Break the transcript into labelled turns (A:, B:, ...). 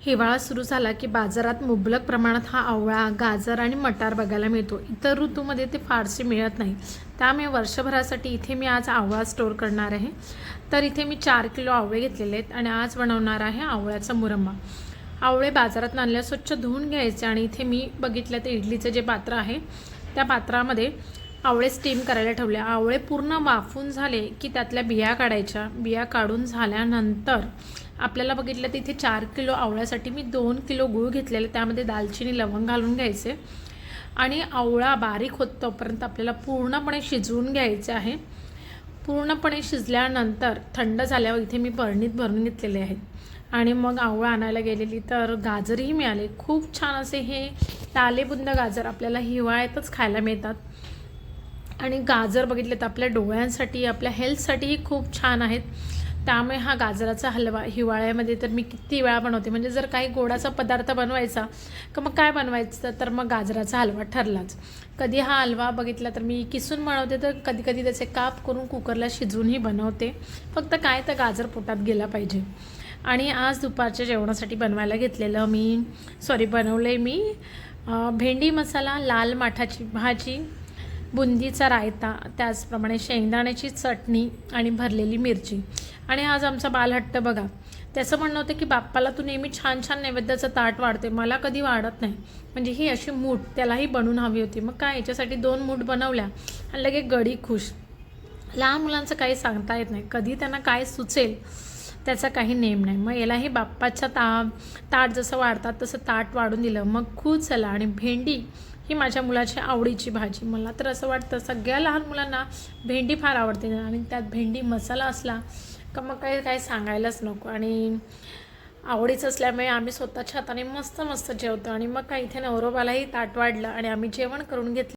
A: हिवाळा सुरू झाला की बाजारात मुबलक प्रमाणात हा आवळा, गाजर आणि मटार बघायला मिळतो. इतर ऋतूमध्ये ते फारसे मिळत नाही. त्यामुळे वर्षभरासाठी इथे मी आज आवळा स्टोअर करणार आहे. तर इथे मी 4 किलो आवळे घेतलेले आहेत आणि आज बनवणार आहे आवळ्याचा मुरंबा. आवळे बाजारात आणल्या स्वच्छ धुवून घ्यायचे आणि इथे मी बघितलं तर इडलीचं जे पात्र आहे त्या पात्रामध्ये आवळे स्टीम करायला ठेवले. आवळे पूर्ण वाफून झाले की त्यातल्या बिया काढायच्या. बिया काढून झाल्यानंतर आपल्याला बघितलं तर इथे 4 किलो आवळ्यासाठी मी 2 किलो गूळ घेतलेले. त्यामध्ये दालचिनी, लवंग घालून घ्यायचे आणि आवळा बारीक होत तोपर्यंत आपल्याला पूर्णपणे शिजवून घ्यायचे आहे. पूर्णपणे शिजल्यानंतर थंड झाल्यावर इथे मी बरणीत भरून घेतलेले आहेत आणि मग आवळा आणायला गेलेली तर गाजरही मिळाले. खूप छान असे हे तालेबुंद गाजर आपल्याला हिवाळ्यातच खायला मिळतात. आणि गाजर बघितले तर आपल्या डोळ्यांसाठी, आपल्या हेल्थसाठीही खूप छान आहेत. त्यामुळे हा गाजराचा हलवा हिवाळ्यामध्ये तर मी किती वेळा बनवते. म्हणजे जर काही गोडाचा पदार्थ बनवायचा का मग काय बनवायचं तर मग गाजराचा हलवा ठरलाच. कधी हा हलवा बघितला तर मी किसून बनवते, तर कधी कधी त्याचे काप करून कुकरला शिजवूनही बनवते. फक्त काय तर गाजर पोटात गेला पाहिजे. आणि आज दुपारच्या जेवणासाठी बनवले मी भेंडी मसाला, लाल माठाची भाजी, बुंदीचा रायता, त्याचप्रमाणे शेंगदाण्याची चटणी आणि भरलेली मिरची. आणि आज आमचा बालहट्ट बघा, त्याचं म्हणणं होतं की बाप्पाला तू नेहमी छान छान नैवेद्याचं ताट वाढते, मला कधी वाढत नाही. म्हणजे ही अशी मूठ त्यालाही बनवून हवी होती. मग काय याच्यासाठी 2 मूठ बनवल्या आणि लगे गडी खुश. लहान मुलांचं काही सांगता येत नाही, कधी त्यांना काय सुचेल त्याचा काही नेम नाही. मग यालाही बाप्पाच्या ताट जसं वाढतात तसं ताट वाढून दिलं. मग खुश झाला. आणि भेंडी ही माझ्या मुलाची आवडीची भाजी. मला तर असं वाटतं सगळ्या लहान मुलांना भेंडी फार आवडते आणि त्यात भेंडी मसाला असला का मग काही सांगायलाच नको. आणि आवडीचं असल्यामुळे आम्ही स्वतःच्या हाताने मस्त मस्त जेवतो. आणि मग काय इथे नवरोबालाही ताट वाढलं आणि आम्ही जेवण करून घेतलं.